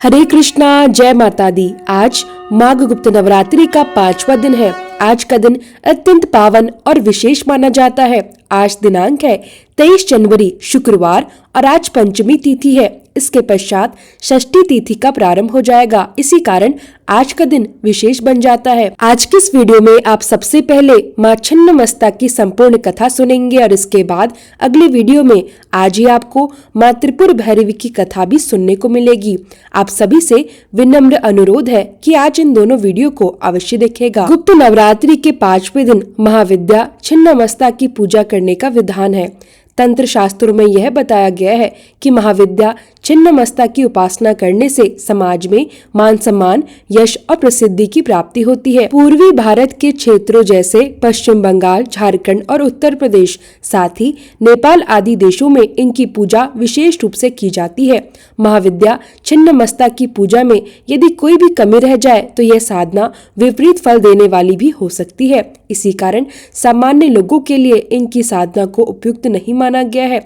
हरे कृष्णा, जय माता दी। आज माघ गुप्त नवरात्रि का 5वां दिन है। आज का दिन अत्यंत पावन और विशेष माना जाता है। आज दिनांक है 23 जनवरी शुक्रवार और आज पंचमी तिथि है। इसके पश्चात षष्ठी तिथि का प्रारंभ हो जाएगा। इसी कारण आज का दिन विशेष बन जाता है। आज की इस वीडियो में आप सबसे पहले माँ छिन्नमस्ता की संपूर्ण कथा सुनेंगे और इसके बाद अगले वीडियो में आज ही आपको माँ त्रिपुर भैरवी की कथा भी सुनने को मिलेगी। आप सभी से विनम्र अनुरोध है कि आज इन दोनों वीडियो को अवश्य देखेगा। गुप्त नवरात्रि के 5वें दिन महाविद्या छिन्नमस्ता की पूजा करने का विधान है। तंत्र शास्त्रों में यह बताया गया है कि महाविद्या छिन्नमस्ता की उपासना करने से समाज में मान सम्मान, यश और प्रसिद्धि की प्राप्ति होती है। पूर्वी भारत के क्षेत्रों जैसे पश्चिम बंगाल, झारखंड और उत्तर प्रदेश, साथ ही नेपाल आदि देशों में इनकी पूजा विशेष रूप से की जाती है। महाविद्या छिन्नमस्ता की पूजा में यदि कोई भी कमी रह जाए तो यह साधना विपरीत फल देने वाली भी हो सकती है। इसी कारण सामान्य लोगों के लिए इनकी साधना को उपयुक्त नहीं माना गया है।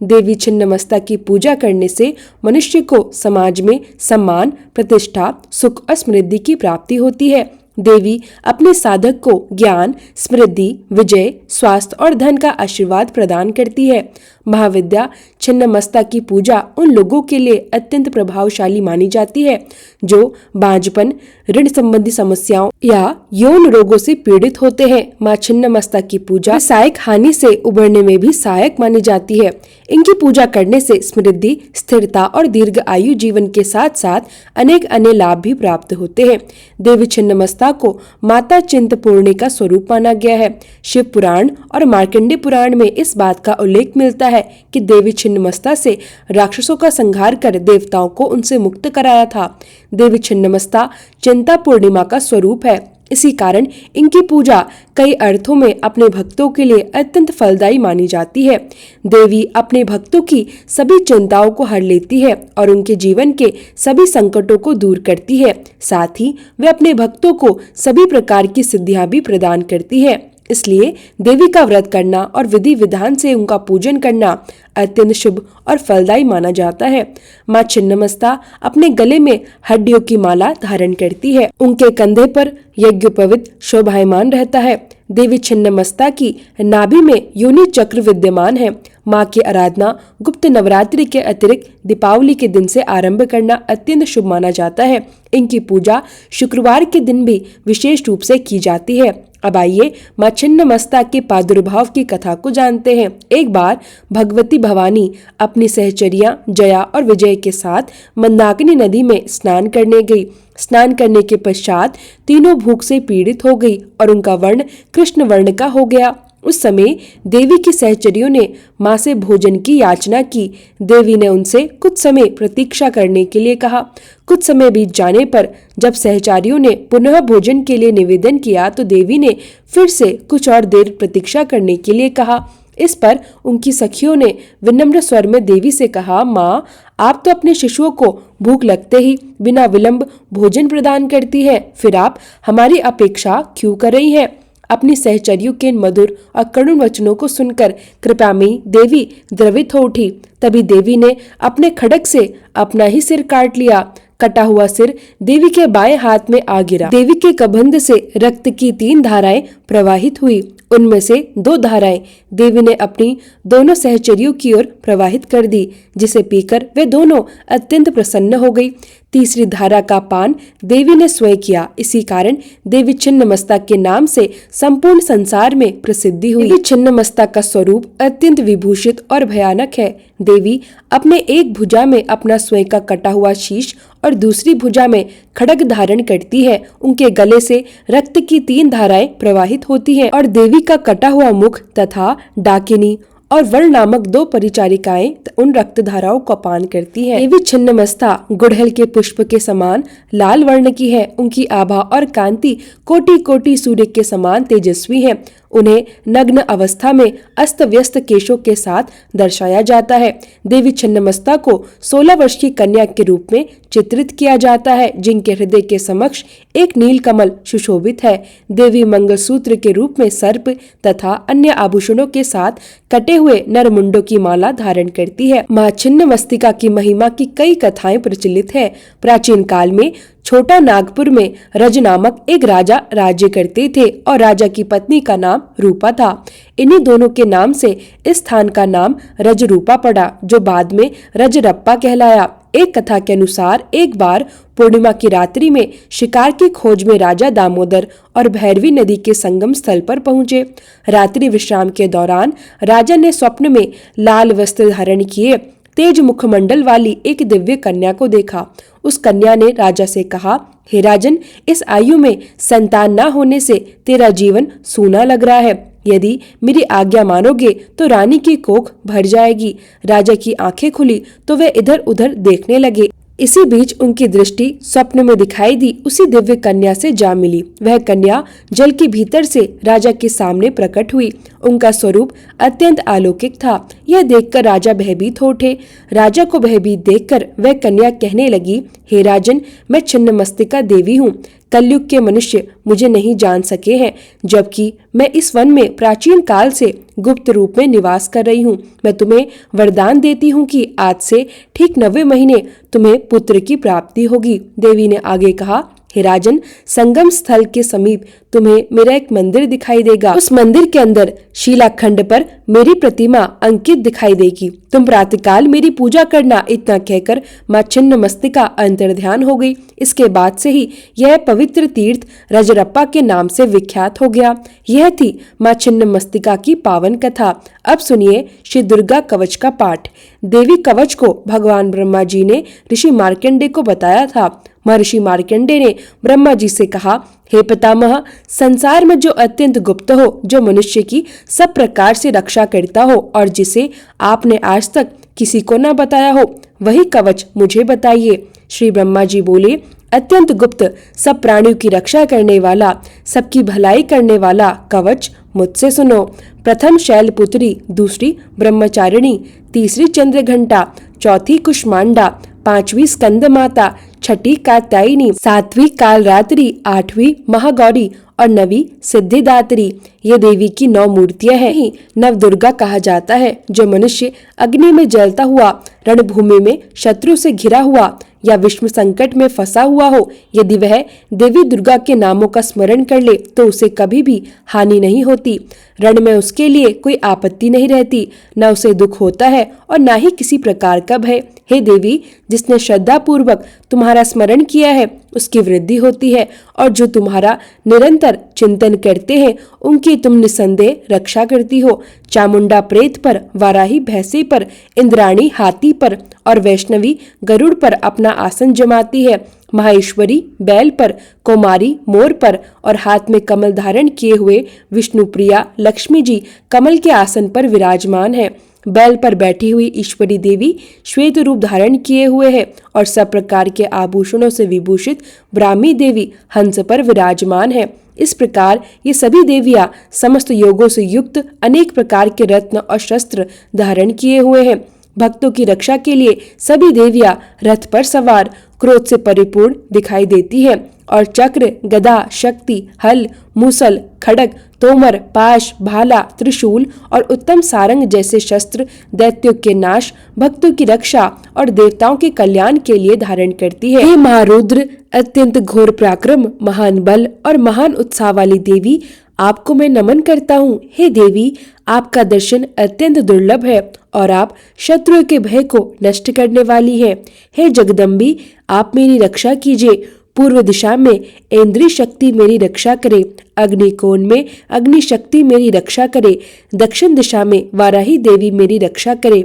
देवी छिन्नमस्ता की पूजा करने से मनुष्य को समाज में सम्मान, प्रतिष्ठा, सुख और समृद्धि की प्राप्ति होती है। देवी अपने साधक को ज्ञान, समृद्धि, विजय, स्वास्थ्य और धन का आशीर्वाद प्रदान करती है। महाविद्या छिन्नमस्ता की पूजा उन लोगों के लिए अत्यंत प्रभावशाली मानी जाती है जो बांझपन, ऋण संबंधी समस्याओं या यौन रोगों से पीड़ित होते हैं। माँ छिन्नमस्ता की पूजा व्यवसायिक हानि से उबरने में भी सहायक मानी जाती है। इनकी पूजा करने से समृद्धि, स्थिरता और दीर्घ आयु जीवन के साथ साथ अनेक अन्य लाभ भी प्राप्त होते हैं। देवी छिन्नमस्ता को माता चिंतपूर्णी का स्वरूप माना गया है। शिव पुराण और मार्कंडेय पुराण में इस बात का उल्लेख मिलता है कि देवी छिन्नमस्ता से राक्षसों का संहार कर देवताओं को उनसे मुक्त कराया था। देवी छिन्नमस्ता चिंता पूर्णिमा का स्वरूप है। इसी कारण इनकी पूजा कई अर्थों में अपने भक्तों के लिए अत्यंत फलदायी मानी जाती है। देवी अपने भक्तों की सभी चिंताओं को हर लेती है और उनके जीवन के सभी संकटों को दूर करती है। साथ ही वे अपने भक्तों को सभी प्रकार की सिद्धियां भी प्रदान करती है। इसलिए देवी का व्रत करना और विधि विधान से उनका पूजन करना अत्यंत शुभ और फलदायी माना जाता है। माँ छिन्नमस्ता अपने गले में हड्डियों की माला धारण करती है। उनके कंधे पर यज्ञोपवीत शोभायमान रहता है। देवी छिन्नमस्ता की नाभि में योनि चक्र विद्यमान है। माँ की आराधना गुप्त नवरात्रि के अतिरिक्त दीपावली के दिन से आरंभ करना अत्यंत शुभ माना जाता है। इनकी पूजा शुक्रवार के दिन भी विशेष रूप से की जाती है। अब आइए माँ छिन्नमस्ता के प्रादुर्भाव की कथा को जानते हैं। एक बार भगवती भवानी अपनी सहचरियां जया और विजय के साथ मंदाकिनी नदी में स्नान करने गई। स्नान करने के पश्चात तीनों भूख से पीड़ित हो गई और उनका वर्ण कृष्ण वर्ण का हो गया। उस समय देवी की सहचरियों ने माँ से भोजन की याचना की। देवी ने उनसे कुछ समय प्रतीक्षा करने के लिए कहा। कुछ समय बीत जाने पर जब सहचारियों ने पुनः भोजन के लिए निवेदन किया तो देवी ने फिर से कुछ और देर प्रतीक्षा करने के लिए कहा। इस पर उनकी सखियों ने विनम्र स्वर में देवी से कहा, माँ, आप तो अपने शिशुओं को भूख लगते ही बिना विलंब भोजन प्रदान करती है, फिर आप हमारी अपेक्षा क्यों कर रही हैं? अपनी सहचरियों के मधुर और करुण वचनों को सुनकर कृपामयी देवी द्रवित हो उठी। तभी देवी ने अपने खड्ग से अपना ही सिर काट लिया। कटा हुआ सिर देवी के बाएं हाथ में आ गिरा। देवी के कबंध से रक्त की 3 धाराएं प्रवाहित हुई। उनमें से 2 धाराएं देवी ने अपनी दोनों सहचरियों की ओर प्रवाहित कर दी, जिसे पीकर वे दोनों अत्यंत प्रसन्न हो गई। तीसरी धारा का पान देवी ने स्वयं किया। इसी कारण देवी छिन्नमस्ता के नाम से संपूर्ण संसार में प्रसिद्धि हुई। देवी छिन्नमस्ता का स्वरूप अत्यंत विभूषित और भयानक है। देवी अपने एक भुजा में अपना स्वयं का कटा हुआ शीश और दूसरी भुजा में खड्ग धारण करती है। उनके गले से रक्त की 3 धाराएं प्रवाहित होती हैं और देवी का कटा हुआ मुख तथा डाकिनी और वर्ण नामक 2 परिचारिकाएं उन रक्त धाराओं का पान करती हैं। देवी छिन्नमस्ता गुड़हल के पुष्प के समान लाल वर्ण की है। उनकी आभा और कांति कोटि कोटि सूर्य के समान तेजस्वी है। उन्हें नग्न अवस्था में अस्त व्यस्त केशों के साथ दर्शाया जाता है। देवी छिन्नमस्ता को 16 वर्ष की कन्या के रूप में चित्रित किया जाता है, जिनके हृदय के समक्ष एक नील कमल सुशोभित है। देवी मंगलसूत्र के रूप में सर्प तथा अन्य आभूषणों के साथ कटे हुए नरमुंडों की माला धारण करती है। माँ छिन्नमस्तिका की महिमा की कई कथाएं प्रचलित है। प्राचीन काल में छोटा नागपुर में रज नामक एक राजा राज्य करते थे और राजा की पत्नी का नाम रूपा था। इन्हीं दोनों के नाम से इस स्थान का नाम रजरूपा पड़ा, जो बाद में रजरप्पा कहलाया। एक कथा के अनुसार एक बार पूर्णिमा की रात्रि में शिकार की खोज में राजा दामोदर और भैरवी नदी के संगम स्थल पर पहुंचे। रात्रि विश्राम के दौरान राजा ने स्वप्न में लाल वस्त्र धारण किए तेज मुखमंडल वाली एक दिव्य कन्या को देखा। उस कन्या ने राजा से कहा, हे राजन, इस आयु में संतान न होने से तेरा जीवन सूना लग रहा है। यदि मेरी आज्ञा मानोगे तो रानी की कोख भर जाएगी। राजा की आंखें खुली तो वे इधर उधर देखने लगे। इसी बीच उनकी दृष्टि स्वप्न में दिखाई दी उसी दिव्य कन्या से जा मिली। वह कन्या जल के भीतर से राजा के सामने प्रकट हुई। उनका स्वरूप अत्यंत अलौकिक था। यह देखकर राजा भयभीत हो उठे। राजा को भयभीत देखकर वह कन्या कहने लगी, हे राजन, मैं छिन्नमस्तिका देवी हूँ। कलयुग के मनुष्य मुझे नहीं जान सके हैं, जबकि मैं इस वन में प्राचीन काल से गुप्त रूप में निवास कर रही हूँ। मैं तुम्हें वरदान देती हूँ कि आज से ठीक 9वें महीने तुम्हें पुत्र की प्राप्ति होगी। देवी ने आगे कहा, हे राजन, संगम स्थल के समीप तुम्हें मेरा एक मंदिर दिखाई देगा। उस मंदिर के अंदर शिलाखंड पर मेरी प्रतिमा अंकित दिखाई देगी। तुम प्रातःकाल मेरी पूजा करना। इतना कहकर माँ छिन्नमस्तिका अंतर्ध्यान हो गई। इसके बाद से ही यह पवित्र तीर्थ रजरप्पा के नाम से विख्यात हो गया। यह थी माँ छिन्नमस्तिका की पावन कथा। अब सुनिए श्री दुर्गा कवच का पाठ। देवी कवच को भगवान ब्रह्मा जी ने ऋषि मार्कंडे को बताया था। महर्षि मार्कंडे ने ब्रह्मा जी से कहा, हे पितामह, संसार में जो अत्यंत गुप्त हो, जो मनुष्य की सब प्रकार से रक्षा करता हो और जिसे आपने आज तक किसी को न बताया हो, वही कवच मुझे बताइए। श्री ब्रह्मा जी बोले, अत्यंत गुप्त, सब प्राणियों की रक्षा करने वाला, सबकी भलाई करने वाला कवच मुझसे सुनो। प्रथम शैलपुत्री, दूसरी ब्रह्मचारिणी, तीसरी चंद्रघंटा, चौथी कुष्मांडा, पांचवी स्कंद माता, छठी कात्यायनी, सातवीं कालरात्रि, आठवीं महागौरी और 9वीं सिद्धिदात्री। ये देवी की 9 मूर्तियां हैं। ही नव दुर्गा कहा जाता है। जो मनुष्य अग्नि में जलता हुआ, रणभूमि में शत्रु से घिरा हुआ या विश्व संकट में फंसा हुआ हो, यदि वह देवी दुर्गा के नामों का स्मरण कर ले तो उसे कभी भी हानि नहीं होती। रण में उसके लिए कोई आपत्ति नहीं रहती, न उसे दुख होता है और न ही किसी प्रकार का भय। हे देवी, जिसने श्रद्धा पूर्वक तुम्हारा स्मरण किया है उसकी वृद्धि होती है, और जो तुम्हारा निरंतर चिंतन करते हैं उनकी तुम निसंदेह रक्षा करती हो। चामुंडा प्रेत पर, वाराही भैंसे पर, इंद्राणी हाथी पर और वैष्णवी गरुड़ पर अपना आसन जमाती है। माहेश्वरी बैल पर, कुमारी मोर पर और हाथ में कमल धारण किए हुए विष्णुप्रिया लक्ष्मी जी कमल के आसन पर विराजमान है। बैल पर बैठी हुई ईश्वरी देवी श्वेत रूप धारण किए हुए है और सब प्रकार के आभूषणों से विभूषित ब्राह्मी देवी हंस पर विराजमान है। इस प्रकार ये सभी देवियां समस्त योगों से युक्त अनेक प्रकार के रत्न और शस्त्र धारण किए हुए हैं। भक्तों की रक्षा के लिए सभी देवियां रथ पर सवार क्रोध से परिपूर्ण दिखाई देती है और चक्र, गदा, शक्ति, हल, मूसल, खड़ग, तोमर, पाश, भाला, त्रिशूल और उत्तम सारंग जैसे शस्त्र दैत्यों के नाश, भक्तों की रक्षा और देवताओं के कल्याण के लिए धारण करती है। हे महारुद्र, अत्यंत घोर पराक्रम, महान बल और महान उत्साह वाली देवी, आपको मैं नमन करता हूँ। हे देवी, आपका दर्शन अत्यंत दुर्लभ है और आप शत्रुओं के भय को नष्ट करने वाली हैं। हे जगदम्बी, आप मेरी रक्षा कीजिए। पूर्व दिशा में इंद्री शक्ति मेरी रक्षा करे, अग्निकोण में अग्नि शक्ति मेरी रक्षा करे, दक्षिण दिशा में वाराही देवी मेरी रक्षा करे,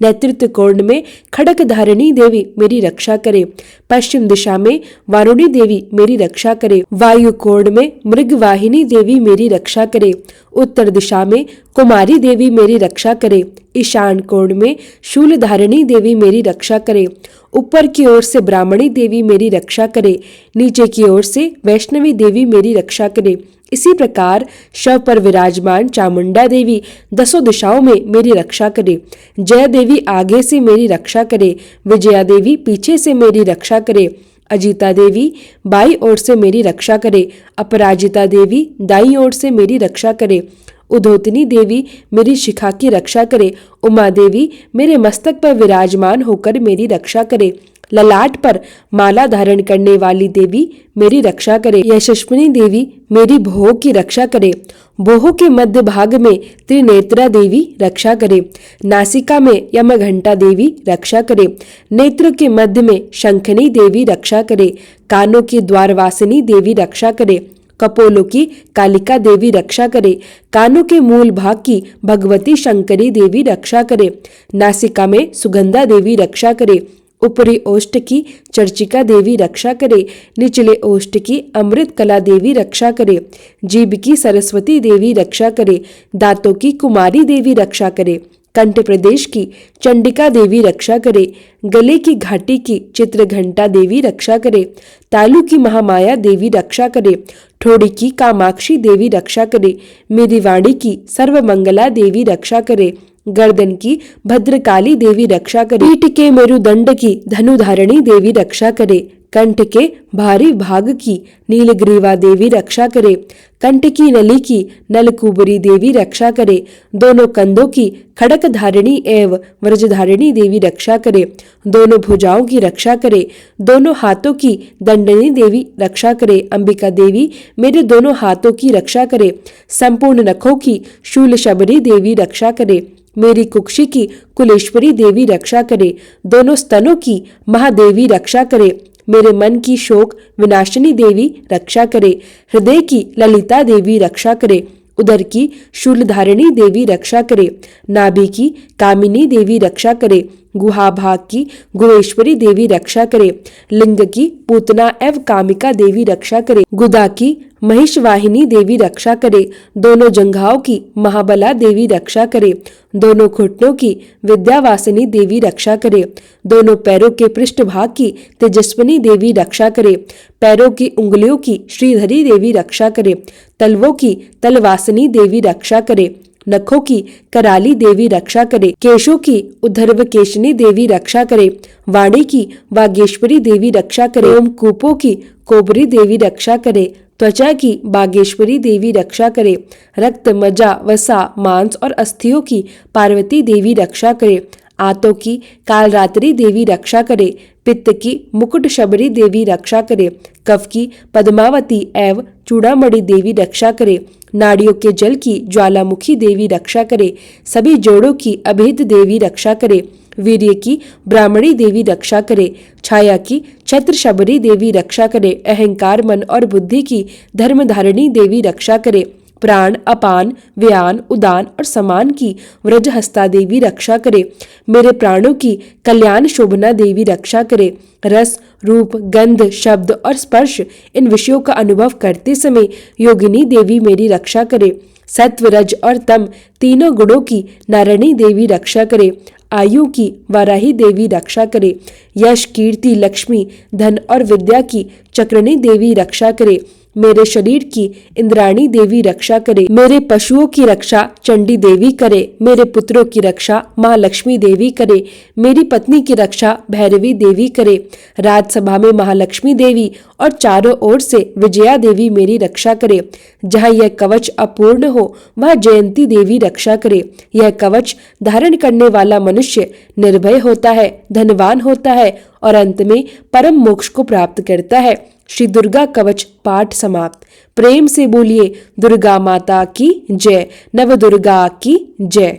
नेतृत्व कोण में खड़क धारिणी देवी मेरी रक्षा करे, पश्चिम दिशा में वारुणी देवी मेरी रक्षा करे, वायु कोण में मृगवाहिनी देवी मेरी रक्षा करे, उत्तर दिशा में कुमारी देवी मेरी रक्षा करे, ईशान कोण में शूलधारिणी देवी मेरी रक्षा करे, ऊपर की ओर से ब्राह्मणी देवी मेरी रक्षा करे, नीचे की ओर से वैष्णवी देवी मेरी रक्षा करे, इसी प्रकार शव पर विराजमान चामुंडा देवी दसों दिशाओं में मेरी रक्षा करे। जया देवी आगे से मेरी रक्षा करे, विजया देवी पीछे से मेरी रक्षा करे, अजीता देवी बाई ओर से मेरी रक्षा करे, अपराजिता देवी दाई ओर से मेरी रक्षा करे, उधोतनी देवी मेरी शिखा की रक्षा करे, उमा देवी मेरे मस्तक पर विराजमान होकर मेरी रक्षा करे, ललाट पर माला धारण करने वाली देवी मेरी रक्षा करे, यशस्विनी देवी मेरी भोह की रक्षा करे, बोह के मध्य भाग में त्रिनेत्रा देवी रक्षा करे, नासिका में यमघंटा देवी रक्षा करे, नेत्र के मध्य में शंखनी देवी रक्षा करे, कानों की द्वारवासिनी देवी रक्षा करे, कपोलों की कालिका देवी रक्षा करे, कानों के मूल भाग की भगवती शंकरी देवी रक्षा करे, नासिका में सुगंधा देवी रक्षा करे, ऊपरी ओष्ठ की चर्चिका देवी रक्षा करे, निचले ओष्ठ की अमृत कला देवी रक्षा करे, जीभ की सरस्वती देवी रक्षा करे, दांतों की कुमारी देवी रक्षा करे, कंठ प्रदेश की चंडिका देवी रक्षा करे, गले की घाटी की चित्रघंटा देवी रक्षा करे, तालू की महामाया देवी रक्षा करे, ठोड़ी की कामाक्षी देवी रक्षा करे, मेरी वाणी की सर्वमंगला देवी रक्षा करे, गर्दन की भद्रकाली देवी रक्षा करे, पीठ के मेरुदंड की धनुधारिणी देवी रक्षा करे, कंठ के भारी भाग की नीलग्रीवा देवी रक्षा करे, कंठ की नली की नलकुबरी देवी रक्षा करे, दोनों कंधों की खड़क धारिणी एवं व्रजधारिणी देवी रक्षा करे, दोनों भुजाओं की रक्षा करे, दोनों हाथों की दंडनी देवी रक्षा करे, अंबिका देवी मेरे दोनों हाथों की रक्षा करे, संपूर्ण नखों की शूल शबरी देवी रक्षा करे, मेरी कुक्षी की कुलेश्वरी देवी रक्षा करे, दोनों स्तनों की महादेवी रक्षा करे, मेरे मन की शोक विनाशिनी देवी रक्षा करे, हृदय की ललिता देवी रक्षा करे, उदर की शूलधारिणी देवी रक्षा करे, नाभि की कामिनी देवी रक्षा करे, गुहा भाग की गुहेश्वरी देवी रक्षा करे, लिंग की पूतना एवं कामिका देवी रक्षा करे, गुदा की महिषवाहिनी देवी रक्षा करे, दोनों जंघाओं की महाबला देवी रक्षा करे, दोनों घुटनों की विद्यावासिनी देवी रक्षा करे, दोनों पैरों के पृष्ठभाग की तेजस्विनी देवी रक्षा करे, पैरों की उंगलियों की श्रीधरी देवी रक्षा करे, तलवों की तलवासिनी देवी रक्षा करे, नखों की कराली देवी रक्षा करे, केशों की उद्धर्वकेशनी देवी रक्षा करे, वाणी की वागेश्वरी देवी रक्षा करे, ओमकूपों की कोबरी देवी रक्षा करे, त्वचा की बागेश्वरी देवी रक्षा करे, रक्त मज्जा वसा मांस और अस्थियों की पार्वती देवी रक्षा करे, आंतों की कालरात्रि देवी रक्षा करे, पित्त की मुकुट शबरी देवी रक्षा करे, कफ की पद्मावती एवं चूड़ामणि देवी रक्षा करे, नाड़ियों के जल की ज्वालामुखी देवी रक्षा करे, सभी जोड़ों की अभेद देवी रक्षा करे, वीर्य की ब्राह्मणी देवी रक्षा करे, छाया की छत्र शबरी देवी रक्षा करे, अहंकार मन और बुद्धि की धर्मधारिणी देवी रक्षा करे, प्राण अपान व्यान उदान और समान की व्रजहस्ता देवी रक्षा करे, मेरे प्राणों की कल्याण शोभना देवी रक्षा करे, रस रूप गंध शब्द और स्पर्श इन विषयों का अनुभव करते समय योगिनी देवी मेरी रक्षा करे, सत्व रज और तम तीनों गुणों की नारायणी देवी रक्षा करे, आयु की वाराही देवी रक्षा करे, यश कीर्ति लक्ष्मी धन और विद्या की चक्रणी देवी रक्षा करे, मेरे शरीर की इंद्राणी देवी रक्षा करे, मेरे पशुओं की रक्षा चंडी देवी करे, मेरे पुत्रों की रक्षा महालक्ष्मी देवी करे, मेरी पत्नी की रक्षा भैरवी देवी करे, राजसभा में महालक्ष्मी देवी और चारों ओर से विजया देवी मेरी रक्षा करे, जहाँ यह कवच अपूर्ण हो वह जयंती देवी रक्षा करे, यह कवच धारण करने वाला मनुष्य निर्भय होता है, धनवान होता है और अंत में परम मोक्ष को प्राप्त करता है। श्री दुर्गा कवच पाठ समाप्त। प्रेम से बोलिए दुर्गा माता की जय, नव दुर्गा की जय।